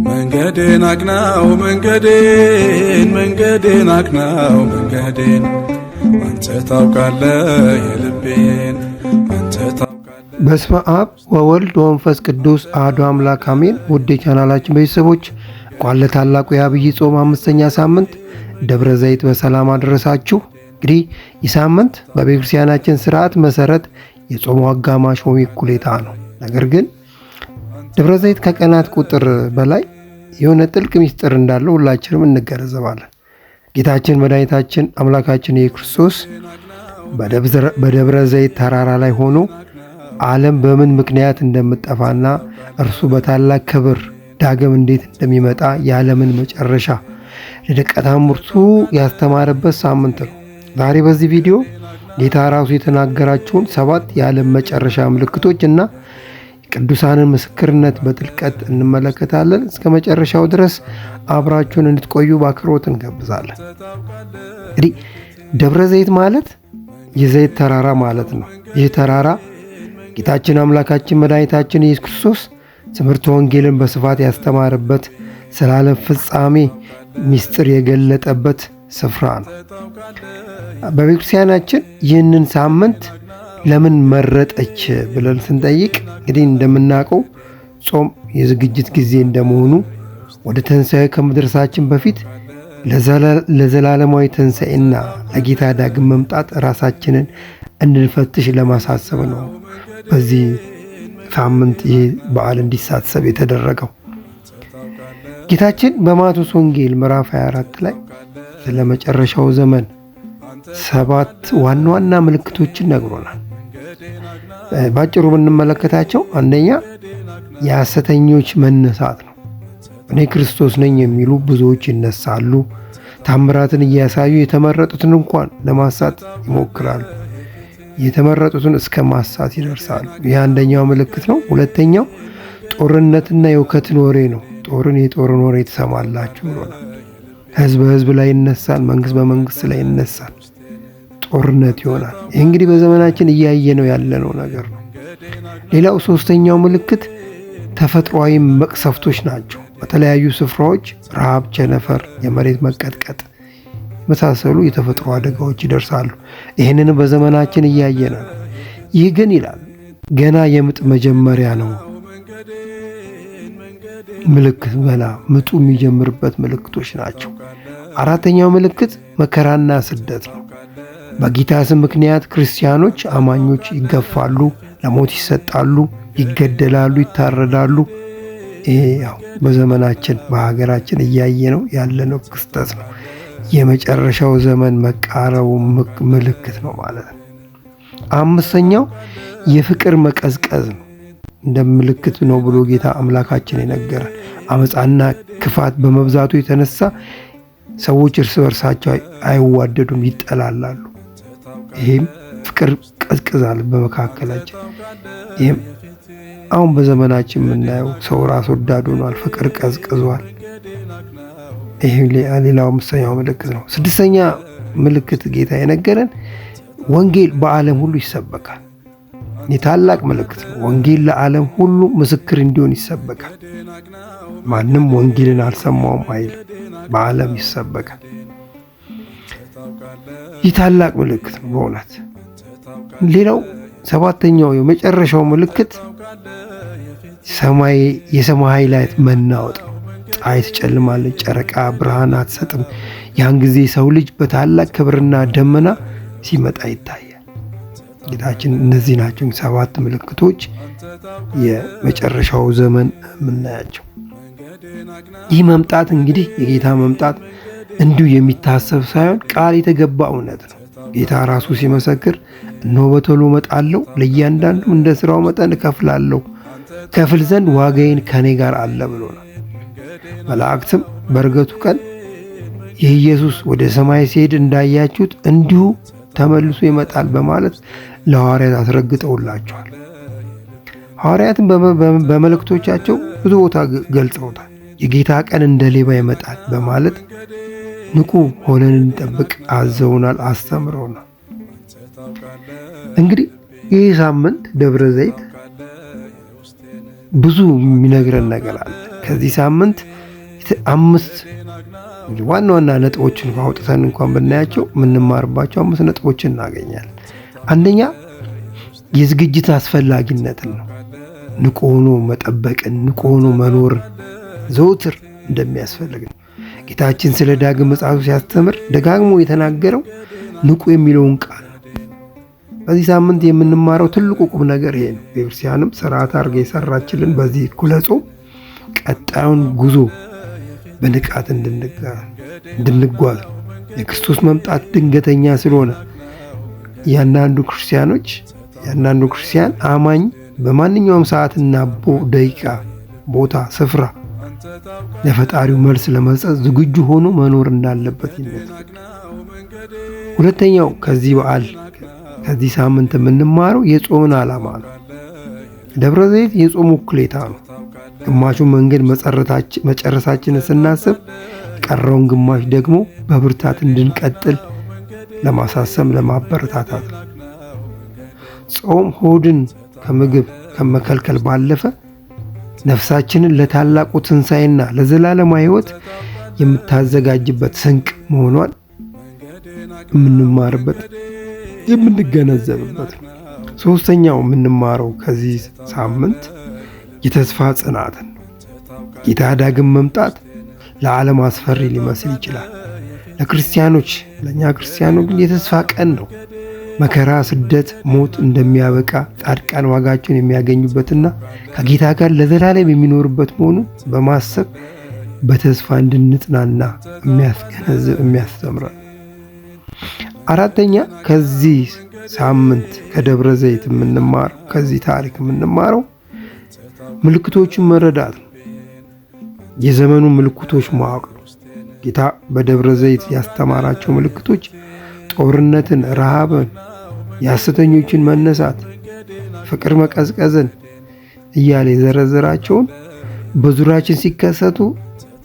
መንገዴን አቅናው መንገዴን አቅናው መንገዴን አንተ ታውቃለህ የልቤን አንተ ታውቃለህ። በስመ አብ ወወልድ ወመንፈስ ቅዱስ አሐዱ አምላክ አሜን። ውድ የቻናላችን ቤተሰቦች እንኳን ለታላቁ የዐቢይ ጾም 5ኛ ሳምንት ደብረ ዘይት በሰላም አደረሳችሁ። እንግዲህ ይህ ሳምንት በቤተክርስቲያናችን ስርዓት መሰረት የጾሙ አጋማሽ ወይም እኩሌታ ነው። ነገር ግን ደብረ ዘይት ከቀናት ቁጥር በላይ የሆነ ጥልቅ ምስጢር እንዳለው ሁላችንም እንገነዘባለን። ጌታችን መድኃኒታችን አምላካችን ኢየሱስ ክርስቶስ በደብረ ዘይት ተራራ ላይ ሆኖ ዓለም በምን ምክንያት እንደምትጠፋና እርሱ በታላቅ ክብር ዳግም እንዴት እንደሚመጣ የዓለምን መጨረሻ ለደቀ መዛሙርቱ ያስተማረበት ሳምንት ነው። ዛሬ በዚህ ቪዲዮ ጌታ ራሱ የተናገራቸውን 7 የዓለም መጨረሻ ምልክቶች እና ቅዱሳንን ምስክርነት በጥልቀት እንመለከታለን። እስከ መጨረሻው ድረስ አብራችሁን እንድትቆዩ በአክብሮት እንጋብዛለን። እንግዲህ ደብረ ዘይት ማለት የዘይት ተራራ ማለት ነው። ይህ ተራራ ጌታችን አምላካችን መድኃኒታችን ኢየሱስ ክርስቶስ ትምህርተ ወንጌልን በስፋት ያስተማረበት፣ ስለ ዓለም ፍጻሜ ምስጢር የገለጠበት ስፍራ ነው። በቤተክርስቲያናችን ይህንን ሳምንት ለምን መረጠች ብለን ስንጠይቅ እንግዲህ እንደምናውቀው ጾም የዝግጅት ጊዜ እንደመሆኑ ወደ ትንሣኤ ከመድረሳችን በፊት ለዘላለማዊ ትንሣኤና ለጌታ ዳግም መምጣት ራሳችንን እንድንፈትሽ ለማሳሰብ ነው በዚህ ሳምንት ይህ በዓል እንዲሳሰብ የተደረገው። ጌታችን በማቴዎስ ወንጌል ምዕራፍ 24 ላይ ስለ መጨረሻው ዘመን 7 ዋና ዋና ምልክቶችን ነግሮናል። ባጭሩ ብንመለከታቸው አንደኛ የሐሰተኞች መነሳት ነው። እኔ ክርስቶስ ነኝ የሚሉ ብዙዎች ይነሳሉ። ታምራትን እያሳዩ የተመረጡትን እንኳን ለማሳት ይሞክራሉ። የተመረጡትን እስከ ማሳት ይደርሳሉ። ይህ አንደኛው ምልክት ነው። ሁለተኛው ጦርነትና የውከትን ወሬ ነው። የጦርን ወሬ ትሰማላችሁ ብሎናል። ሕዝብ በሕዝብ ላይ ይነሳል፣ መንግስት በመንግስት ላይ ይነሳል፣ ጦርነት ይሆናል። ይህ እንግዲህ በዘመናችን እያየነው ያለነው ነገር ነው። ሌላው ሶስተኛው ምልክት ተፈጥሯዊ መቅሰፍቶች ናቸው። በተለያዩ ስፍራዎች ረሃብ፣ ቸነፈር፣ የመሬት መቀጥቀጥ መሳሰሉ የተፈጥሮ አደጋዎች ይደርሳሉ። ይህንን በዘመናችን እያየነው ነው። ይህ ግን ይላል ገና የምጥ መጀመሪያ ነው። ምልክት ገና ምጡ የሚጀምርበት ምልክቶች ናቸው። አራተኛው ምልክት መከራና ስደት ነው። በጌታ ስም ምክንያት ክርስቲያኖች አማኞች ይገፋሉ፣ ለሞት ይሰጣሉ፣ ይገደላሉ፣ ይታረዳሉ። ይሄ ያው በዘመናችን በሀገራችን እያየነው ያለነው ክስተት ነው። የመጨረሻው ዘመን መቃረቡ ምልክት ነው ማለት ነው። አምስተኛው የፍቅር መቀዝቀዝ ነው። እንደ ምልክት ነው ብሎ ጌታ አምላካችን የነገረን። አመፃና ክፋት በመብዛቱ የተነሳ ሰዎች እርስ በርሳቸው አይዋደዱም፣ ይጠላላሉ። ይህም ፍቅር ቀዝቅዛል በመካከላችን። ይህም አሁን በዘመናችን የምናየው ሰው ራስ ወዳድ ሆኗል፣ ፍቅር ቀዝቅዟል። ይህም ሌላው አምስተኛው ምልክት ነው። ስድስተኛ ምልክት ጌታ የነገረን ወንጌል በዓለም ሁሉ ይሰበካል። የታላቅ ምልክት ነው። ወንጌል ለዓለም ሁሉ ምስክር እንዲሆን ይሰበካል። ማንም ወንጌልን አልሰማውም አይል፣ በዓለም ይሰበካል። ይህ ታላቅ ምልክት ነው በእውነት። ሌላው ሰባተኛው የመጨረሻው ምልክት የሰማይ ኃይላት መናወጥ ነው። ፀሐይ ትጨልማለች፣ ጨረቃ ብርሃን አትሰጥም። ያን ጊዜ ሰው ልጅ በታላቅ ክብርና ደመና ሲመጣ ይታያል። ጌታችን እነዚህ ናቸው 7 ምልክቶች የመጨረሻው ዘመን የምናያቸው። ይህ መምጣት እንግዲህ የጌታ መምጣት እንዲሁ የሚታሰብ ሳይሆን ቃል የተገባ እውነት ነው። ጌታ ራሱ ሲመሰክር እነሆ በቶሎ እመጣለሁ፣ ለእያንዳንዱ እንደ ሥራው መጠን ከፍል ዘንድ ዋጋዬን ከኔ ጋር አለ ብሎናል። መላእክትም በዕርገቱ ቀን ይህ ኢየሱስ ወደ ሰማይ ሲሄድ እንዳያችሁት እንዲሁ ተመልሶ ይመጣል በማለት ለሐዋርያት አስረግጠውላቸዋል። ሐዋርያትም በመልእክቶቻቸው ብዙ ቦታ ገልጸውታል። የጌታ ቀን እንደ ሌባ ይመጣል በማለት ንቁ ሆነን እንጠብቅ አዘውናል፣ አስተምረውናል። እንግዲህ ይህ ሳምንት ደብረ ዘይት ብዙ የሚነግረን ነገር አለ። ከዚህ ሳምንት 5 ዋና ዋና ነጥቦችን አውጥተን እንኳን ብናያቸው የምንማርባቸው 5 ነጥቦችን እናገኛለን። አንደኛ የዝግጅት አስፈላጊነትን ነው። ንቁ ሆኖ መጠበቅን፣ ንቁ ሆኖ መኖርን ዘውትር እንደሚያስፈልግ ነው። ጌታችን ስለ ዳግም ምጽአቱ ሲያስተምር ደጋግሞ የተናገረው ንቁ የሚለውን ቃል ነው። በዚህ ሳምንት የምንማረው ትልቁ ቁም ነገር ይሄ ነው። ቤተክርስቲያንም ስርዓት አድርጋ የሰራችልን በዚህ እኩለ ጾም ቀጣዩን ጉዞ በንቃት እንድንጓዝ የክርስቶስ መምጣት ድንገተኛ ስለሆነ ያንዳንዱ ክርስቲያን አማኝ በማንኛውም ሰዓትና ደቂቃ፣ ቦታ፣ ስፍራ ለፈጣሪው መልስ ለመስጠት ዝግጁ ሆኖ መኖር እንዳለበት ይነገራል። ሁለተኛው ከዚህ ሳምንት የምንማረው የጾምን ዓላማ ነው። ደብረ ዘይት የጾም ውክሌታ ነው። ግማሹን መንገድ መጨረሳችንን ስናስብ የቀረውን ግማሽ ደግሞ በብርታት እንድንቀጥል ለማሳሰብ፣ ለማበረታታት ነው። ጾም ሆድን ከምግብ ከመከልከል ባለፈ ነፍሳችንን ለታላቁ ትንሣኤና ለዘላለማዊ ሕይወት የምታዘጋጅበት ስንቅ መሆኗን የምንማርበት የምንገነዘብበት ነው። ሶስተኛው የምንማረው ከዚህ ሳምንት የተስፋ ጽናትን ነው። ጌታ ዳግም መምጣት ለዓለም አስፈሪ ሊመስል ይችላል። ለእኛ ክርስቲያኖች ግን የተስፋ ቀን ነው። መከራ፣ ስደት፣ ሞት እንደሚያበቃ ጻድቃን ዋጋቸውን የሚያገኙበትና ከጌታ ጋር ለዘላለም የሚኖርበት መሆኑን በማሰብ በተስፋ እንድንጽናና የሚያስተምረን። አራተኛ ከዚህ ሳምንት ከደብረ ዘይት የምንማረው ከዚህ ታሪክ የምንማረው ምልክቶችን መረዳት ነው። የዘመኑ ምልክቶች ማወቅ ነው። ጌታ በደብረ ዘይት ያስተማራቸው ምልክቶች ጦርነትን፣ ረሃብን፣ የሐሰተኞችን መነሳት፣ ፍቅር መቀዝቀዝን እያለ የዘረዘራቸውን በዙሪያችን ሲከሰቱ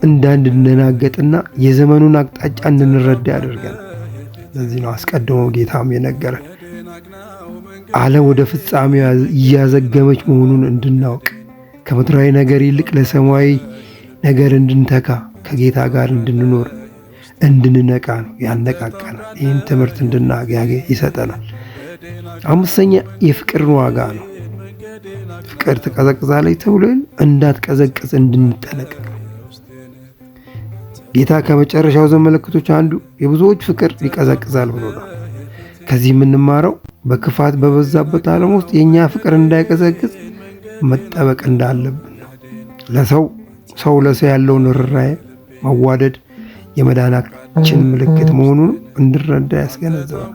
እንዳንደናገጥና የዘመኑን አቅጣጫ እንድንረዳ ያደርገናል። ለዚህ ነው አስቀድሞ ጌታም የነገረን ዓለም ወደ ፍጻሜዋ እያዘገመች መሆኑን እንድናውቅ ከምድራዊ ነገር ይልቅ ለሰማያዊ ነገር እንድንተካ ከጌታ ጋር እንድንኖር እንድንነቃ ነው ያነቃቃናል። ይህን ትምህርት እንድናገኝ ይሰጠናል። አምስተኛ የፍቅርን ዋጋ ነው። ፍቅር ትቀዘቅዛለች ተብሎ እንዳትቀዘቅዝ እንድንጠነቀቅ ነው። ጌታ ከመጨረሻው ዘመን ምልክቶች አንዱ የብዙዎች ፍቅር ይቀዘቅዛል ብሎናል። ከዚህ የምንማረው በክፋት በበዛበት ዓለም ውስጥ የእኛ ፍቅር እንዳይቀዘቅዝ መጠበቅ እንዳለብን ነው። ሰው ለሰው ያለውን ርኅራኄ፣ መዋደድ የመዳናችን ምልክት መሆኑን እንድረዳ ያስገነዝባል።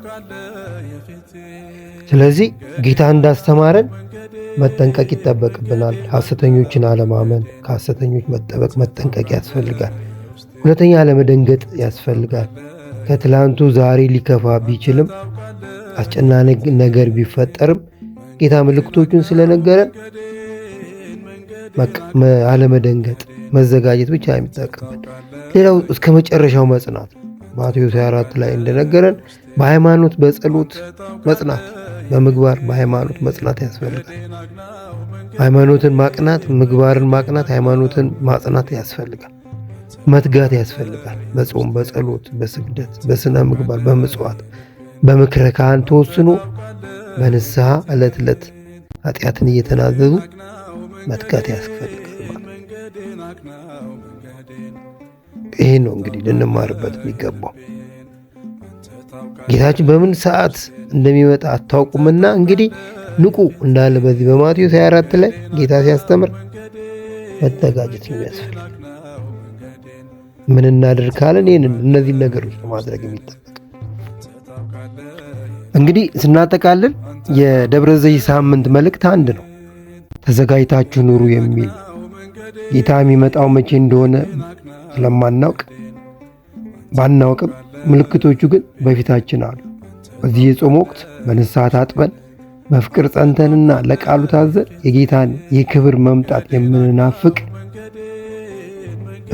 ስለዚህ ጌታ እንዳስተማረን መጠንቀቅ ይጠበቅብናል። ሐሰተኞችን አለማመን፣ ከሐሰተኞች መጠንቀቅ ያስፈልጋል። ሁለተኛ አለመደንገጥ ያስፈልጋል። ከትላንቱ ዛሬ ሊከፋ ቢችልም አስጨናቂ ነገር ቢፈጠርም ጌታ ምልክቶቹን ስለነገረን አለመደንገጥ፣ መዘጋጀት ብቻ የሚጠቅመን። ሌላው እስከ መጨረሻው መጽናት ማቴዎስ 24 ላይ እንደነገረን በሃይማኖት በጸሎት መጽናት፣ በምግባር በሃይማኖት መጽናት ያስፈልጋል። ሃይማኖትን ማቅናት፣ ምግባርን ማቅናት፣ ሃይማኖትን ማጽናት ያስፈልጋል። መትጋት ያስፈልጋል። በጾም፣ በጸሎት፣ በስግደት፣ በስነ ምግባር፣ በምጽዋት፣ በምክረ ካህን ተወስኖ በንስሐ ዕለት ዕለት ኃጢአትን እየተናዘዙ መትጋት ያስፈልጋል ማለት ነው። ይሄ ነው እንግዲህ ልንማርበት የሚገባው። ጌታችን በምን ሰዓት እንደሚመጣ አታውቁምና እንግዲህ ንቁ እንዳለ በዚህ በማቴዎስ 24 ላይ ጌታ ሲያስተምር መዘጋጀት ነው የሚያስፈልግ። ምን እናድርግ ካለን እነዚህ ነገሮች ማድረግ የሚጠበቅ እንግዲህ ስናጠቃልል የደብረ ዘይት ሳምንት መልእክት አንድ ነው፣ ተዘጋጅታችሁ ኑሩ የሚል። ጌታ የሚመጣው መቼ እንደሆነ ስለማናውቅ ባናውቅም ምልክቶቹ ግን በፊታችን አሉ። በዚህ የጾም ወቅት በንስሐ ታጥበን በፍቅር ጸንተንና ለቃሉ ታዘን የጌታን የክብር መምጣት የምንናፍቅ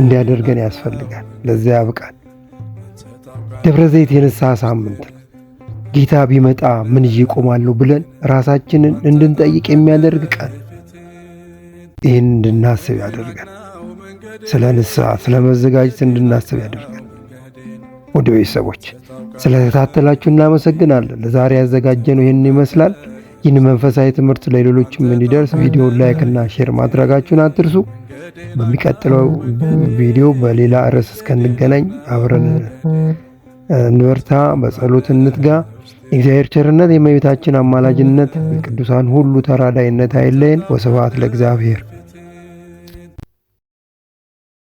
እንዲያደርገን ያስፈልጋል። ለዚያ ያብቃል። ደብረ ዘይት የንስሐ ሳምንት ነው። ጌታ ቢመጣ ምን ይዤ እቆማለሁ ብለን ራሳችንን እንድንጠይቅ የሚያደርግ ቀን፣ ይህን እንድናስብ ያደርጋል። ስለ ንስሐ፣ ስለ መዘጋጀት እንድናስብ ያደርጋል። ወደ ቤተሰቦች ስለተከታተላችሁ እናመሰግናለን። ለዛሬ ያዘጋጀነው ይህን ይመስላል። ይህን መንፈሳዊ ትምህርት ለሌሎችም እንዲደርስ ቪዲዮውን ላይክ እና ሼር ማድረጋችሁን አትርሱ። በሚቀጥለው ቪዲዮ በሌላ ርዕስ እስከንገናኝ አብረን እንበርታ፣ በጸሎት እንትጋ። የእግዚአብሔር ቸርነት፣ የእመቤታችን አማላጅነት፣ የቅዱሳን ሁሉ ተራዳይነት አይለየን። ወስብሐት ለእግዚአብሔር።